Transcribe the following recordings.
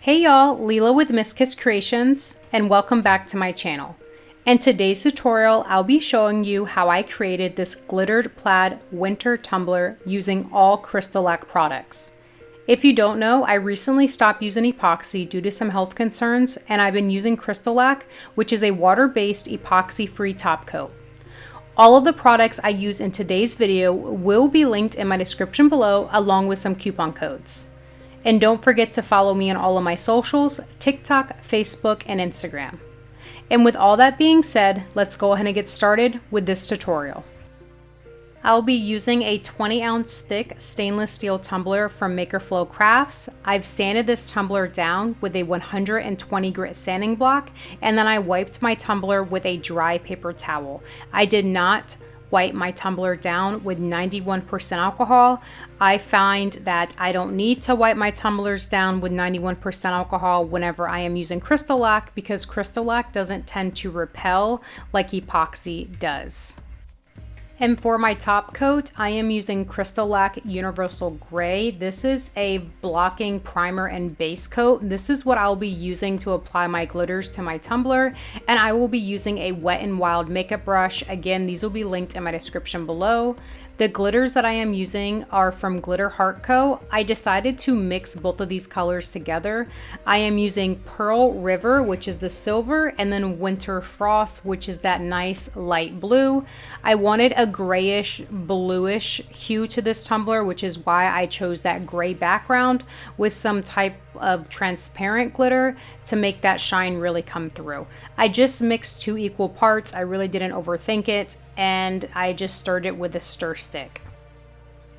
Hey y'all, Leela with Miss Kiss Creations, and welcome back to my channel. In today's tutorial, I'll be showing you how I created this glittered plaid winter tumbler using all CrystaLac products. If you don't know, I recently stopped using epoxy due to some health concerns, and I've been using CrystaLac, which is a water-based epoxy-free top coat. All of the products I use in today's video will be linked in my description below, along with some coupon codes. And don't forget to follow me on all of my socials, TikTok, Facebook, and Instagram. And with all that being said, let's go ahead and get started with this tutorial. I'll be using a 20-ounce thick stainless steel tumbler from Makerflow Crafts. I've sanded this tumbler down with a 120 grit sanding block, and then I wiped my tumbler with a dry paper towel. I did not wipe my tumbler down with 91% alcohol. I find that I don't need to wipe my tumblers down with 91% alcohol whenever I am using CrystaLac, because CrystaLac doesn't tend to repel like epoxy does. And for my top coat, I am using CrystaLac Universal Gray. This is a blocking primer and base coat. This is what I'll be using to apply my glitters to my tumbler. And I will be using a Wet n Wild makeup brush. Again, these will be linked in my description below. The glitters that I am using are from Glitter Heart Co. I decided to mix both of these colors together. I am using Pearl River, which is the silver, and then Winter Frost, which is that nice light blue. I wanted a grayish, bluish hue to this tumbler, which is why I chose that gray background with some type of transparent glitter to make that shine really come through. I just mixed 2 equal parts. I really didn't overthink it, and I just stirred it with a stir stick.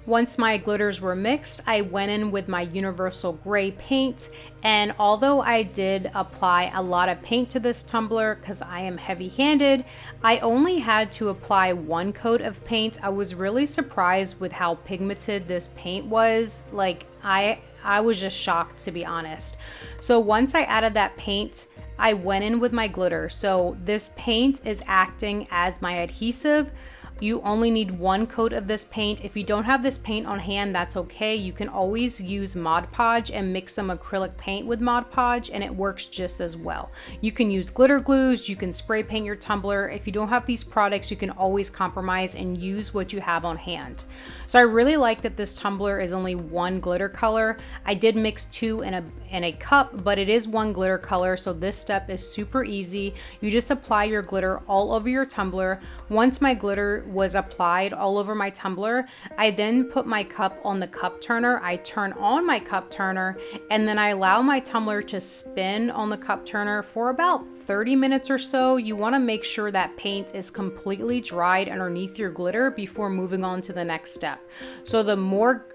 Once my glitters were mixed, I went in with my Universal Gray paint, and although I did apply a lot of paint to this tumbler because I am heavy-handed, I only had to apply 1 coat of paint. I was really surprised with how pigmented this paint was. Like, I was just shocked, to be honest. So once I added that paint, I went in with my glitter. So this paint is acting as my adhesive. You only need 1 coat of this paint. If you don't have this paint on hand, that's okay. You can always use Mod Podge and mix some acrylic paint with Mod Podge, and it works just as well. You can use glitter glues, you can spray paint your tumbler. If you don't have these products, you can always compromise and use what you have on hand. So I really like that this tumbler is only 1 glitter color. I did mix 2 in a cup, but it is 1 glitter color, so this step is super easy. You just apply your glitter all over your tumbler. Once my glitter was applied all over my tumbler, I then put my cup on the cup turner. I turn on my cup turner, and then I allow my tumbler to spin on the cup turner for about 30 minutes or so. You want to make sure that paint is completely dried underneath your glitter before moving on to the next step. So the more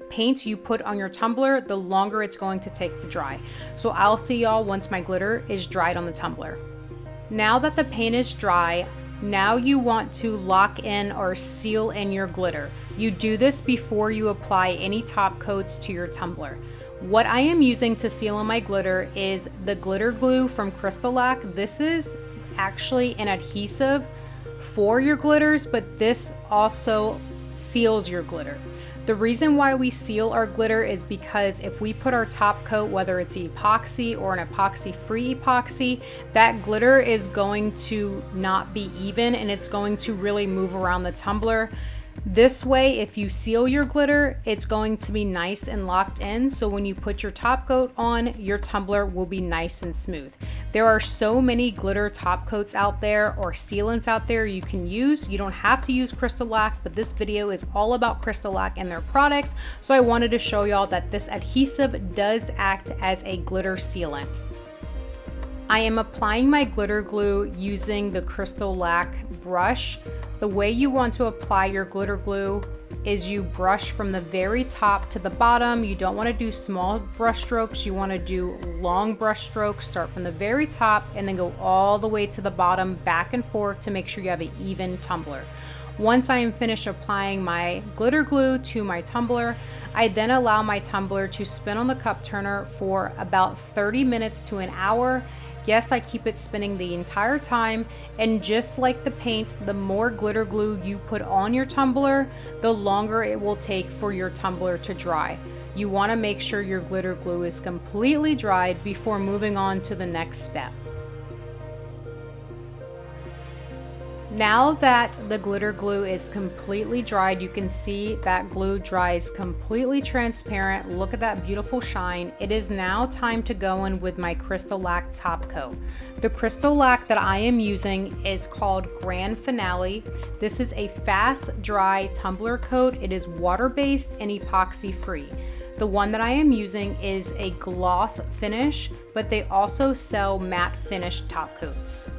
paint you put on your tumbler, the longer it's going to take to dry. So I'll see y'all once my glitter is dried on the tumbler. Now that the paint is dry, now you want to lock in or seal in your glitter. You do this before you apply any top coats to your tumbler. What I am using to seal in my glitter is the glitter glue from CrystaLac. This is actually an adhesive for your glitters, but this also seals your glitter. The reason why we seal our glitter is because if we put our top coat, whether it's epoxy or an epoxy-free epoxy, that glitter is going to not be even, and it's going to really move around the tumbler. This way, if you seal your glitter, it's going to be nice and locked in, so when you put your top coat on, your tumbler will be nice and smooth. There are so many glitter top coats out there or sealants out there you can use. You don't have to use CrystaLac, but this video is all about CrystaLac and their products, so I wanted to show y'all that this adhesive does act as a glitter sealant. I am applying my glitter glue using the CrystaLac brush. The way you want to apply your glitter glue is you brush from the very top to the bottom. You don't want to do small brush strokes. You want to do long brush strokes. Start from the very top and then go all the way to the bottom, back and forth, to make sure you have an even tumbler. Once I am finished applying my glitter glue to my tumbler, I then allow my tumbler to spin on the cup turner for about 30 minutes to an hour. Yes, I keep it spinning the entire time, and just like the paint, the more glitter glue you put on your tumbler, the longer it will take for your tumbler to dry. You want to make sure your glitter glue is completely dried before moving on to the next step. Now that the glitter glue is completely dried, you can see that glue dries completely transparent. Look at that beautiful shine. It is now time to go in with my CrystaLac top coat. The CrystaLac that I am using is called Grand Finale. This is a fast dry tumbler coat. It is water-based and epoxy free. The one that I am using is a gloss finish, but they also sell matte finish top coats.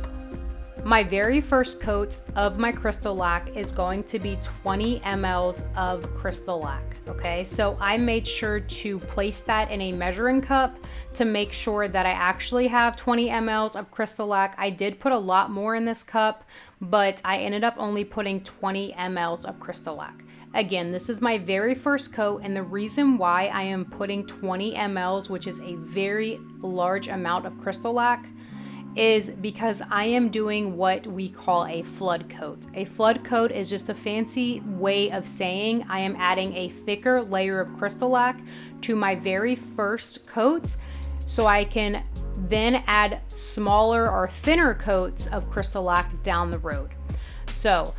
My very first coat of my CrystaLac is going to be 20 ml of CrystaLac, okay? So I made sure to place that in a measuring cup to make sure that I actually have 20 ml of CrystaLac. I did put a lot more in this cup, but I ended up only putting 20 ml of CrystaLac. Again, this is my very first coat, and the reason why I am putting 20 ml, which is a very large amount of CrystaLac, is because I am doing what we call a flood coat. A flood coat is just a fancy way of saying I am adding a thicker layer of CrystaLac to my very first coat, so I can then add smaller or thinner coats of CrystaLac down the road. So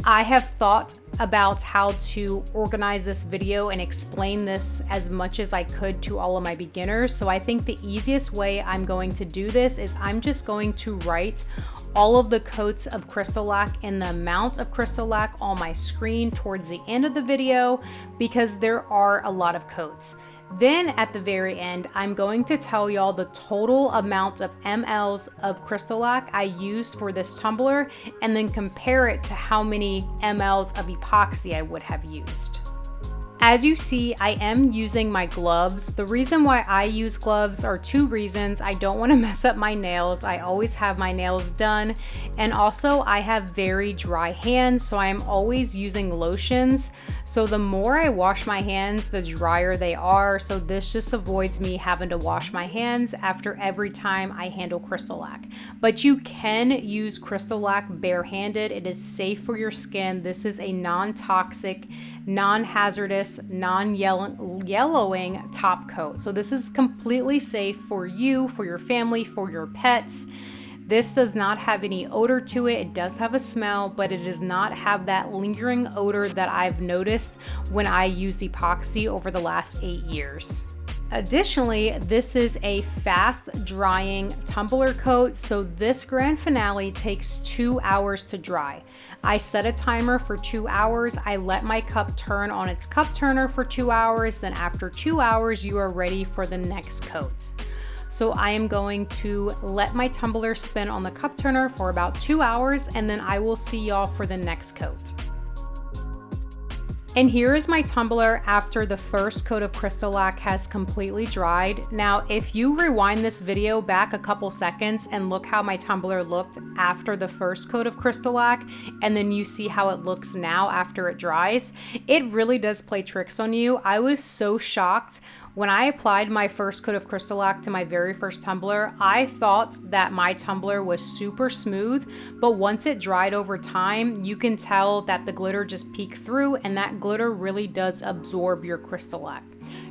I have thought about how to organize this video and explain this as much as I could to all of my beginners. So I think the easiest way I'm going to do this is I'm just going to write all of the coats of CrystaLac and the amount of CrystaLac on my screen towards the end of the video, because there are a lot of coats. Then at the very end, I'm going to tell y'all the total amount of mLs of CrystaLac I used for this tumbler, and then compare it to how many mLs of epoxy I would have used. As you see, I am using my gloves. The reason why I use gloves are two reasons. I don't want to mess up my nails. I always have my nails done. And also I have very dry hands, so I am always using lotions. So the more I wash my hands, the drier they are. So this just avoids me having to wash my hands after every time I handle CrystaLac. But you can use CrystaLac barehanded. It is safe for your skin. This is a non-toxic, non-hazardous, non-yellowing top coat. So this is completely safe for you, for your family, for your pets. This does not have any odor to it. It does have a smell, but it does not have that lingering odor that I've noticed when I used epoxy over the last 8 years. Additionally, this is a fast drying tumbler coat, so this Grand Finale takes 2 hours to dry. I set a timer for 2 hours. I let my cup turn on its cup turner for 2 hours. Then after 2 hours, you are ready for the next coat. So I am going to let my tumbler spin on the cup turner for about 2 hours, and then I will see y'all for the next coat. And here is my tumbler after the first coat of CrystaLac has completely dried. Now, if you rewind this video back a couple seconds and look how my tumbler looked after the first coat of CrystaLac, and then you see how it looks now after it dries, it really does play tricks on you. I was so shocked. When I applied my first coat of CrystaLac to my very first tumbler, I thought that my tumbler was super smooth, but once it dried over time, you can tell that the glitter just peeked through, and that glitter really does absorb your CrystaLac.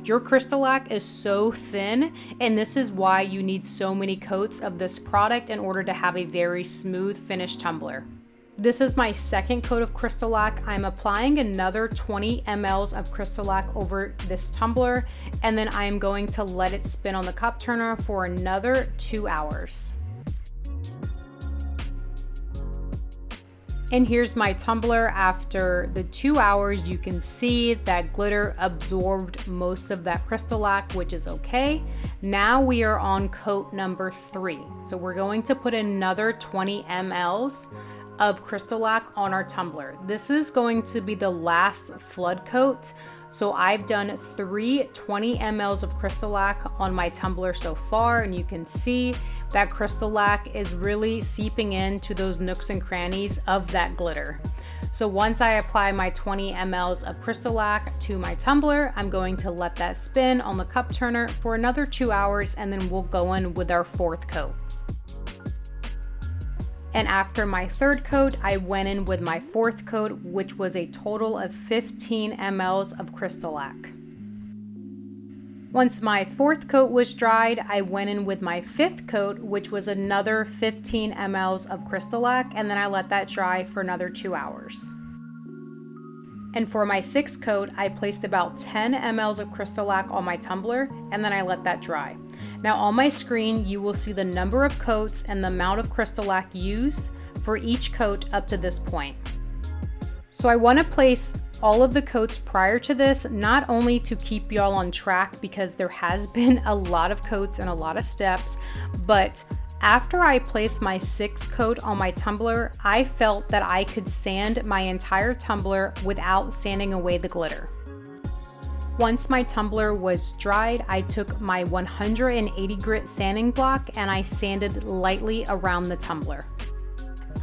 Your CrystaLac is so thin, and this is why you need so many coats of this product in order to have a very smooth finished tumbler. This is my second coat of CrystaLac. I'm applying another 20 ml of CrystaLac over this tumbler, and then I'm going to let it spin on the cup turner for another 2 hours. And here's my tumbler after the 2 hours. You can see that glitter absorbed most of that CrystaLac, which is okay. Now we are on coat number 3. So we're going to put another 20 ml of CrystaLac on our tumbler. This is going to be the last flood coat. So I've done 3 20 ml of CrystaLac on my tumbler so far, and you can see that CrystaLac is really seeping into those nooks and crannies of that glitter. So once I apply my 20 ml of CrystaLac to my tumbler, I'm going to let that spin on the cup turner for another 2 hours, and then we'll go in with our 4th coat. And after my 3rd coat, I went in with my 4th coat, which was a total of 15 ml of CrystaLac. Once my fourth coat was dried, I went in with my fifth coat, which was another 15 mLs of CrystaLac, and then I let that dry for another 2 hours. And for my sixth coat, I placed about 10 mLs of CrystaLac on my tumbler, and then I let that dry. Now on my screen, you will see the number of coats and the amount of CrystaLac used for each coat up to this point. So I want to place all of the coats prior to this, not only to keep y'all on track because there has been a lot of coats and a lot of steps, but after I placed my sixth coat on my tumbler, I felt that I could sand my entire tumbler without sanding away the glitter. Once my tumbler was dried, I took my 180 grit sanding block and I sanded lightly around the tumbler.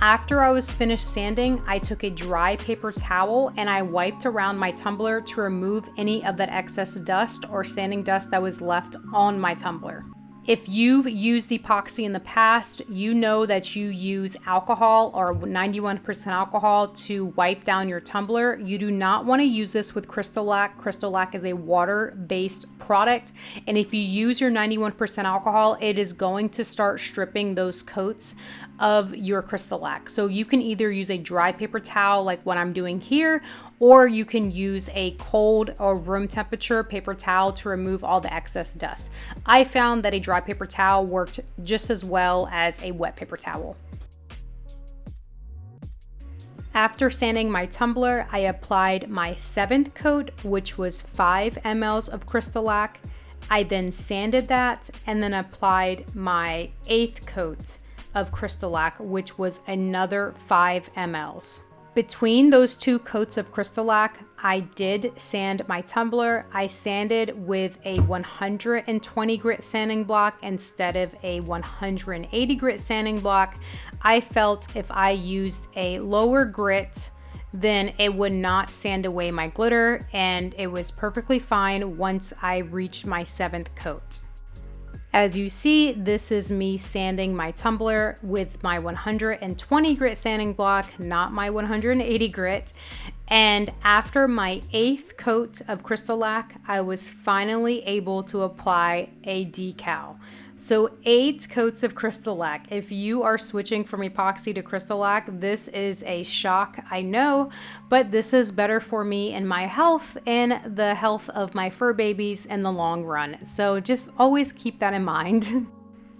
After I was finished sanding, I took a dry paper towel and I wiped around my tumbler to remove any of that excess dust or sanding dust that was left on my tumbler. If you've used epoxy in the past, you know that you use alcohol or 91% alcohol to wipe down your tumbler. You do not want to use this with CrystaLac. CrystaLac is a water-based product, and if you use your 91% alcohol, it is going to start stripping those coats of your CrystaLac. So you can either use a dry paper towel like what I'm doing here, or you can use a cold or room temperature paper towel to remove all the excess dust. I found that a dry paper towel worked just as well as a wet paper towel. After sanding my tumbler, I applied my seventh coat, which was 5 mLs of CrystaLac. I then sanded that and then applied my eighth coat of CrystaLac, which was another 5 mLs. Between those two coats of CrystaLac, I did sand my tumbler. I sanded with a 120 grit sanding block instead of a 180 grit sanding block. I felt if I used a lower grit, then it would not sand away my glitter, and it was perfectly fine once I reached my seventh coat. As you see, this is me sanding my tumbler with my 120 grit sanding block, not my 180 grit. And after my eighth coat of CrystaLac, I was finally able to apply a decal. So 8 coats of CrystaLac. If you are switching from epoxy to CrystaLac, this is a shock, I know, but this is better for me and my health and the health of my fur babies in the long run. So just always keep that in mind.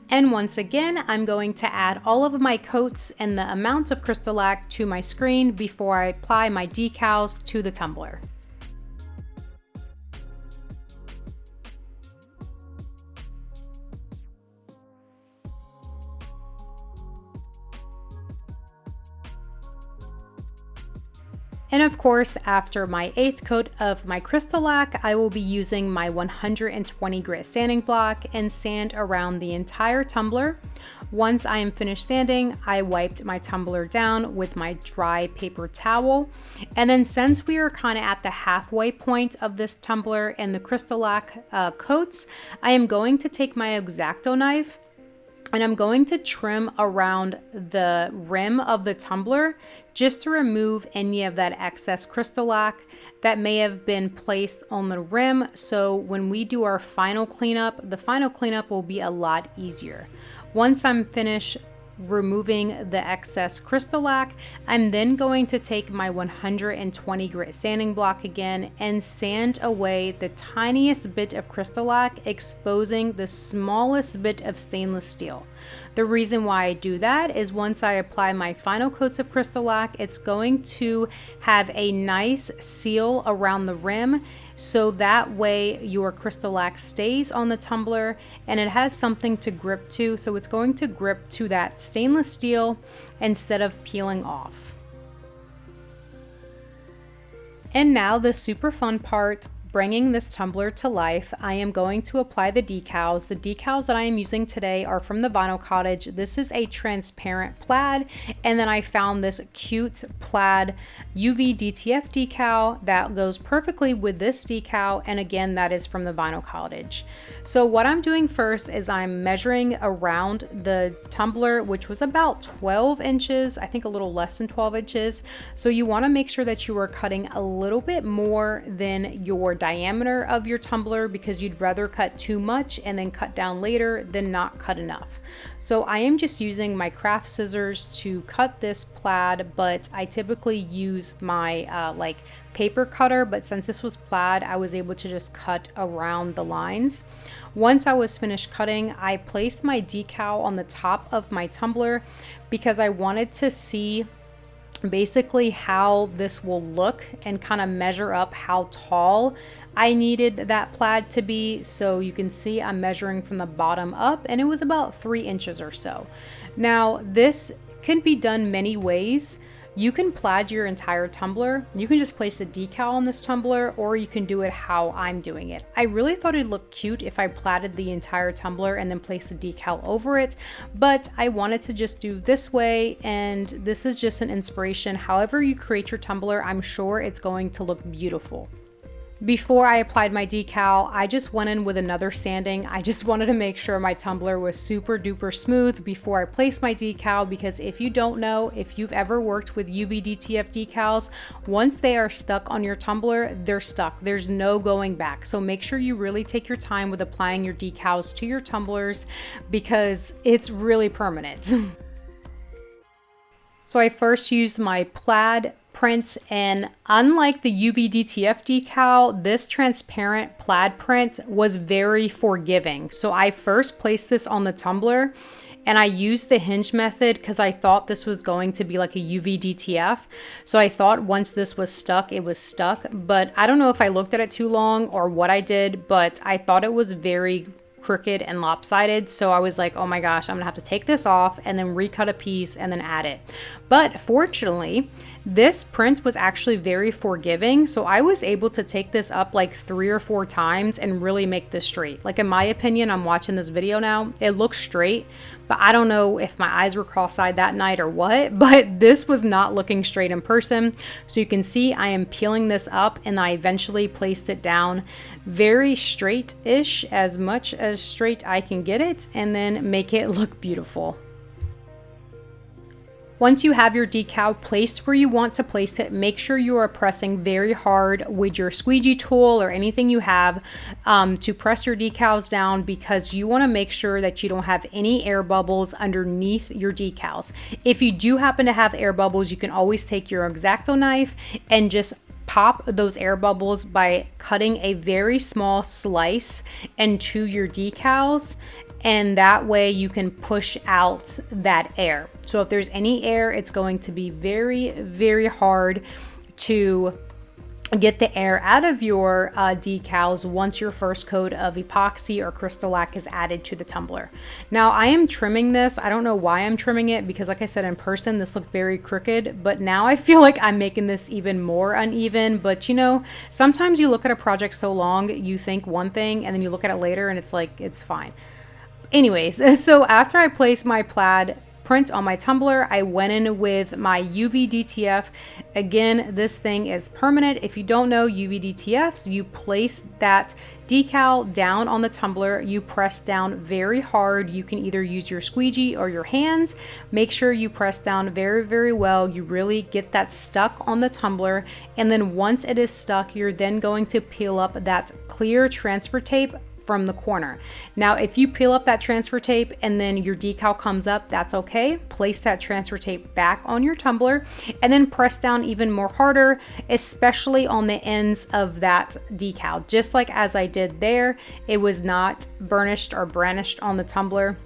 And once again, I'm going to add all of my coats and the amount of CrystaLac to my screen before I apply my decals to the tumbler. And of course, after my eighth coat of my CrystaLac, I will be using my 120 grit sanding block and sand around the entire tumbler. Once I am finished sanding, I wiped my tumbler down with my dry paper towel. And then since we are kind of at the halfway point of this tumbler and the CrystaLac coats, I am going to take my X-Acto knife and I'm going to trim around the rim of the tumbler just to remove any of that excess CrystaLac that may have been placed on the rim. So when we do our final cleanup, the final cleanup will be a lot easier. Once I'm finished removing the excess CrystaLac, I'm then going to take my 120 grit sanding block again and sand away the tiniest bit of CrystaLac, exposing the smallest bit of stainless steel. The reason why I do that is once I apply my final coats of CrystaLac, it's going to have a nice seal around the rim, so that way your CrystaLac stays on the tumbler and it has something to grip to, so it's going to grip to that stainless steel instead of peeling off. And now the super fun part, bringing this tumbler to life. I am going to apply the decals. The decals that I am using today are from the Vinyl Cottage. This is a transparent plaid, and then I found this cute plaid UV DTF decal that goes perfectly with this decal, and again, that is from the Vinyl Cottage. So what I'm doing first is I'm measuring around the tumbler, which was about 12 inches, I think a little less than 12 inches. So you want to make sure that you are cutting a little bit more than your diameter of your tumbler, because you'd rather cut too much and then cut down later than not cut enough. So I am just using my craft scissors to cut this plaid, but I typically use my like paper cutter, but since this was plaid, I was able to just cut around the lines. Once I was finished cutting, I placed my decal on the top of my tumbler because I wanted to see basically how this will look and kind of measure up how tall I needed that plaid to be. So you can see I'm measuring from the bottom up, and it was about 3 inches or so. Now this can be done many ways. You can plaid your entire tumbler. You can just place a decal on this tumbler, or you can do it how I'm doing it. I really thought it'd look cute if I plaided the entire tumbler and then placed the decal over it, but I wanted to just do this way, and this is just an inspiration. However you create your tumbler, I'm sure it's going to look beautiful. Before I applied my decal, I just went in with another sanding. I just wanted to make sure my tumbler was super duper smooth before I placed my decal, because if you don't know, if you've ever worked with UV DTF decals, once they are stuck on your tumbler, they're stuck. There's no going back. So make sure you really take your time with applying your decals to your tumblers, because it's really permanent. So I first used my plaid print, and unlike the UV DTF decal, this transparent plaid print was very forgiving. So I first placed this on the tumbler, and I used the hinge method because I thought this was going to be like a UV DTF. So I thought once this was stuck, it was stuck, but I don't know if I looked at it too long or what I did, but I thought it was very crooked and lopsided. So I was like, oh my gosh, I'm gonna have to take this off and then recut a piece and then add it. But fortunately, this print was actually very forgiving. So I was able to take this up like 3 or 4 times and really make this straight. Like in my opinion, I'm watching this video now, it looks straight, but I don't know if my eyes were cross-eyed that night or what, but this was not looking straight in person. So you can see I am peeling this up, and I eventually placed it down very straight-ish, as much as straight I can get it, and then make it look beautiful. Once you have your decal placed where you want to place it, make sure you are pressing very hard with your squeegee tool or anything you have to press your decals down, because you want to make sure that you don't have any air bubbles underneath your decals. If you do happen to have air bubbles, you can always take your X-Acto knife and just pop those air bubbles by cutting a very small slice into your decals, and that way you can push out that air. So if there's any air, it's going to be very, very hard to get the air out of your decals once your first coat of epoxy or CrystaLac is added to the tumbler. Now I am trimming this. I don't know why I'm trimming it, because like I said, in person this looked very crooked, but now I feel like I'm making this even more uneven. But you know, sometimes you look at a project so long, you think one thing and then you look at it later and it's like, it's fine. Anyways, so after I placed my plaid print on my tumbler, I went in with my UV DTF. Again, this thing is permanent. If you don't know UV DTFs, you place that decal down on the tumbler, you press down very hard. You can either use your squeegee or your hands. Make sure you press down very, very well. You really get that stuck on the tumbler. And then once it is stuck, you're then going to peel up that clear transfer tape from the corner. Now, if you peel up that transfer tape and then your decal comes up, that's okay. Place that transfer tape back on your tumbler and then press down even more harder, especially on the ends of that decal. Just like as I did there, it was not burnished or brandished on the tumbler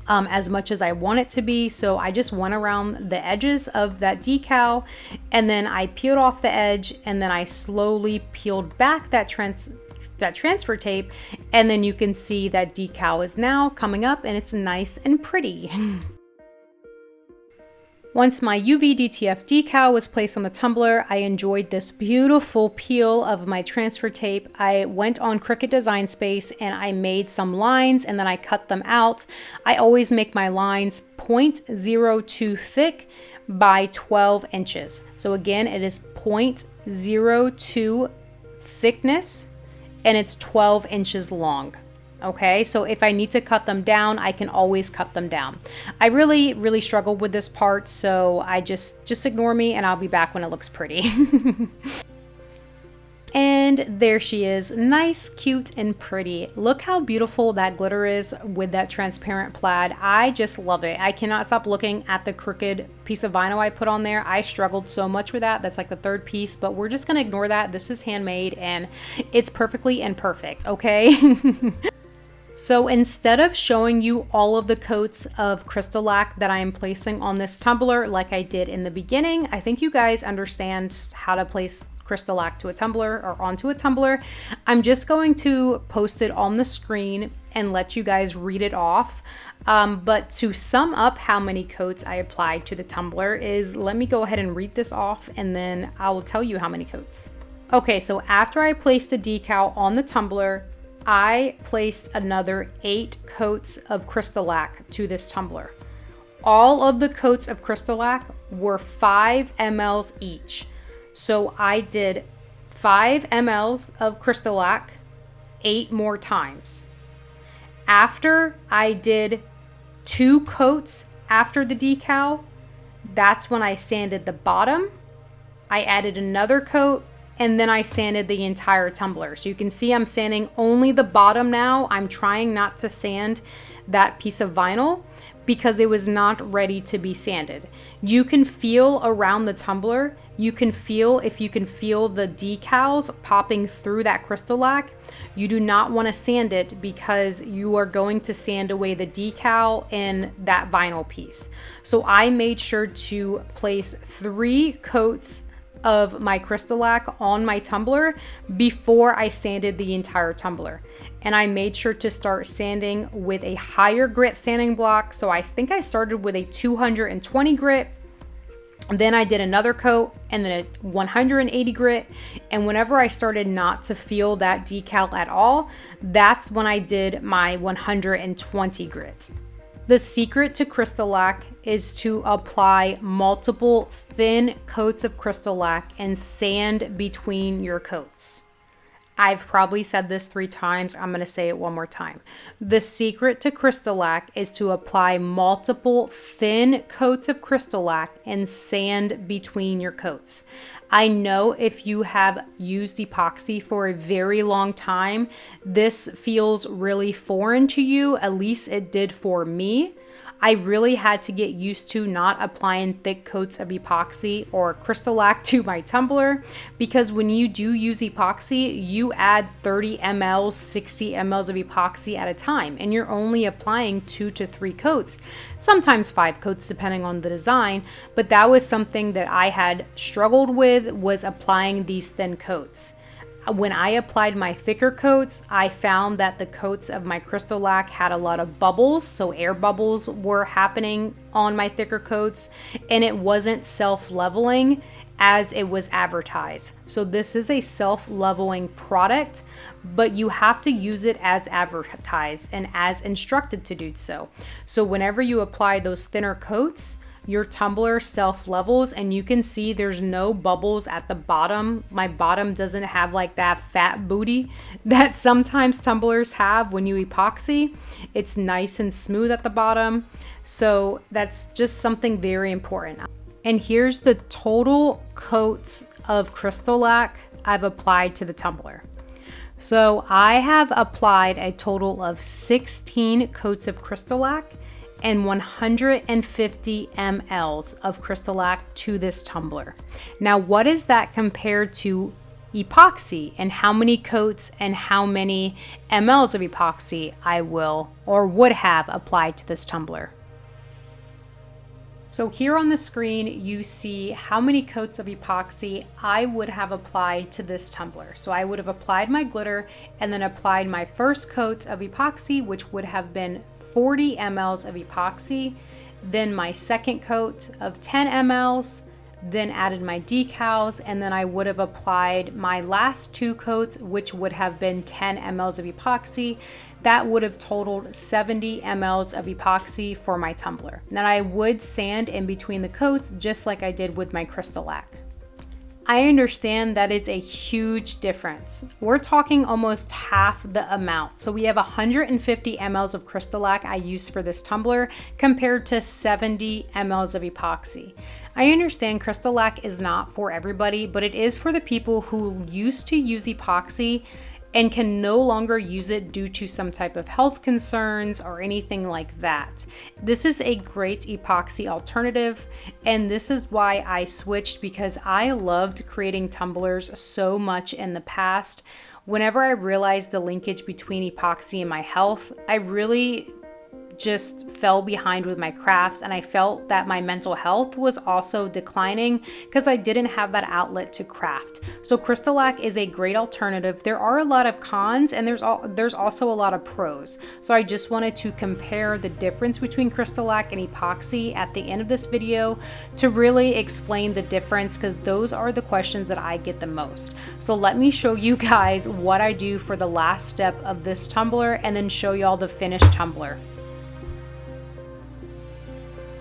as much as I want it to be. So I just went around the edges of that decal, and then I peeled off the edge, and then I slowly peeled back that transfer tape, and then you can see that decal is now coming up and it's nice and pretty. Once my UV DTF decal was placed on the tumbler, I enjoyed this beautiful peel of my transfer tape. I went on Cricut Design Space and I made some lines and then I cut them out. I always make my lines 0.02 thick, by 12 inches. So again, it is 0.02 thickness and it's 12 inches long. Okay, so if I need to cut them down, I can always cut them down. I really struggled with this part, so I just ignore me and I'll be back when it looks pretty. And there she is, nice, cute, and pretty. Look how beautiful that glitter is with that transparent plaid. I just love it. I cannot stop looking at the crooked piece of vinyl I put on there. I struggled so much with that. That's like the third piece, but we're just gonna ignore that. This is handmade and it's perfectly imperfect, okay? So instead of showing you all of the coats of CrystaLac that I am placing on this tumbler like I did in the beginning, I think you guys understand how to place CrystaLac to a tumbler or onto a tumbler. I'm just going to post it on the screen and let you guys read it off. But to sum up how many coats I applied to the tumbler is, let me go ahead and read this off and then I will tell you how many coats. Okay, so after I placed the decal on the tumbler, I placed another 8 coats of CrystaLac to this tumbler. All of the coats of CrystaLac were 5 mLs each. So I did 5 mLs of CrystaLac 8 more times. After I did 2 coats after the decal, that's when I sanded the bottom. I added another coat and then I sanded the entire tumbler. So you can see I'm sanding only the bottom now. I'm trying not to sand that piece of vinyl because it was not ready to be sanded. You can feel around the tumbler, you can feel if you can feel the decals popping through that CrystaLac. You do not want to sand it because you are going to sand away the decal and that vinyl piece. So I made sure to place 3 coats of my CrystaLac on my tumbler before I sanded the entire tumbler. And I made sure to start sanding with a higher grit sanding block. So I think I started with a 220 grit. Then I did another coat and then a 180 grit. And whenever I started not to feel that decal at all, that's when I did my 120 grit. The secret to CrystaLac is to apply multiple thin coats of CrystaLac and sand between your coats. I've probably said this 3 times. I'm going to say it one more time. The secret to CrystaLac is to apply multiple thin coats of CrystaLac and sand between your coats. I know if you have used epoxy for a very long time, this feels really foreign to you. At least it did for me. I really had to get used to not applying thick coats of epoxy or CrystaLac to my tumbler, because when you do use epoxy, you add 30 mLs, 60 mLs of epoxy at a time, and you're only applying 2 to 3 coats, sometimes 5 coats depending on the design. But that was something that I had struggled with, was applying these thin coats. When I applied my thicker coats, I found that the coats of my CrystaLac had a lot of bubbles, so air bubbles were happening on my thicker coats, and it wasn't self-leveling as it was advertised. So this is a self-leveling product, but you have to use it as advertised and as instructed to do so. So whenever you apply those thinner coats, your tumbler self-levels, and you can see there's no bubbles at the bottom. My bottom doesn't have like that fat booty that sometimes tumblers have when you epoxy. It's nice and smooth at the bottom. So that's just something very important. And here's the total coats of CrystaLac I've applied to the tumbler. So I have applied a total of 16 coats of CrystaLac and 150 mLs of CrystaLac to this tumbler. Now, what is that compared to epoxy, and how many coats and how many mLs of epoxy I will or would have applied to this tumbler? So here on the screen, you see how many coats of epoxy I would have applied to this tumbler. So I would have applied my glitter and then applied my first coat of epoxy, which would have been 40 mLs of epoxy, then my second coat of 10 mLs, then added my decals, and then I would have applied my last 2 coats, which would have been 10 mLs of epoxy. that would have totaled 70 mLs of epoxy for my tumbler. Now I would sand in between the coats just like I did with my CrystaLac. I understand that is a huge difference. We're talking almost half the amount. So we have 150 mLs of CrystaLac I use for this tumbler compared to 70 mLs of epoxy. I understand CrystaLac is not for everybody, but it is for the people who used to use epoxy and can no longer use it due to some type of health concerns or anything like that. This is a great epoxy alternative, and this is why I switched, because I loved creating tumblers so much in the past. Whenever I realized the linkage between epoxy and my health, I really just fell behind with my crafts, and I felt that my mental health was also declining because I didn't have that outlet to craft. So CrystaLac is a great alternative. There are a lot of cons and there's also a lot of pros. So I just wanted to compare the difference between CrystaLac and epoxy at the end of this video to really explain the difference, because those are the questions that I get the most. So let me show you guys what I do for the last step of this tumbler and then show y'all the finished tumbler.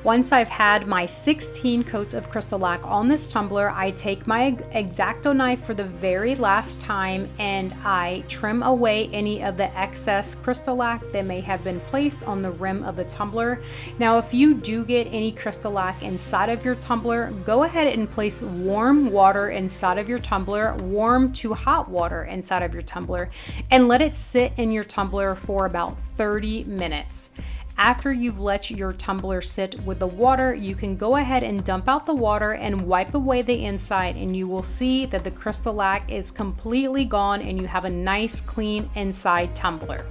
Once I've had my 16 coats of CrystaLac on this tumbler, I take my X-Acto knife for the very last time and I trim away any of the excess CrystaLac that may have been placed on the rim of the tumbler. Now, if you do get any CrystaLac inside of your tumbler, go ahead and place warm water inside of your tumbler, warm to hot water inside of your tumbler, and let it sit in your tumbler for about 30 minutes. After you've let your tumbler sit with the water, you can go ahead and dump out the water and wipe away the inside, and you will see that the CrystaLac is completely gone and you have a nice clean inside tumbler.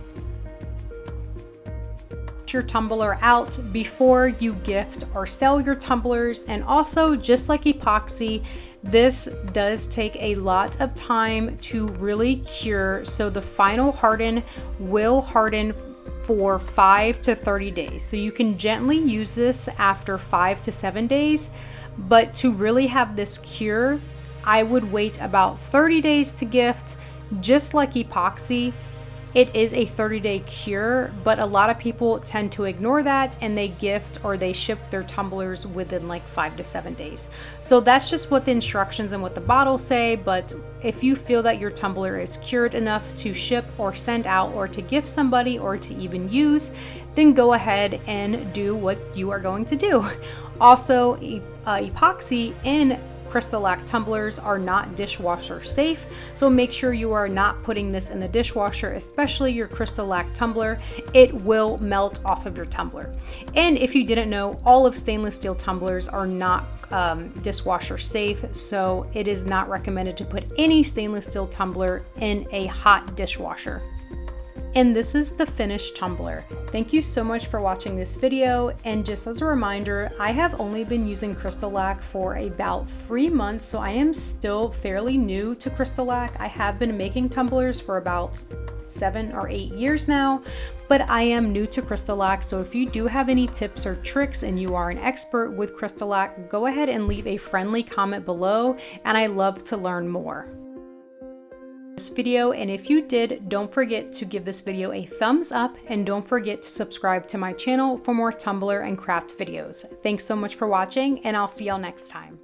Your tumbler out before you gift or sell your tumblers, and also, just like epoxy, this does take a lot of time to really cure, so the final harden will harden for 5 to 30 days. So you can gently use this after 5 to 7 days, but to really have this cure, I would wait about 30 days to gift. Just like epoxy, it is a 30-day cure, but a lot of people tend to ignore that and they gift or they ship their tumblers within like 5 to 7 days. So that's just what the instructions and what the bottles say, but if you feel that your tumbler is cured enough to ship or send out or to gift somebody or to even use, then go ahead and do what you are going to do. Also, epoxy in CrystaLac tumblers are not dishwasher safe, so make sure you are not putting this in the dishwasher, especially your CrystaLac tumbler. It will melt off of your tumbler. And if you didn't know, all of stainless steel tumblers are not dishwasher safe, so it is not recommended to put any stainless steel tumbler in a hot dishwasher. And this is the finished tumbler. Thank you so much for watching this video, and just as a reminder, I have only been using CrystaLac for about 3 months, so I am still fairly new to CrystaLac. I have been making tumblers for about 7 or 8 years now, but I am new to CrystaLac, so if you do have any tips or tricks and you are an expert with CrystaLac, go ahead and leave a friendly comment below, and I love to learn more. This video, and if you did, don't forget to give this video a thumbs up and don't forget to subscribe to my channel for more tumbler and craft videos. Thanks so much for watching, and I'll see y'all next time.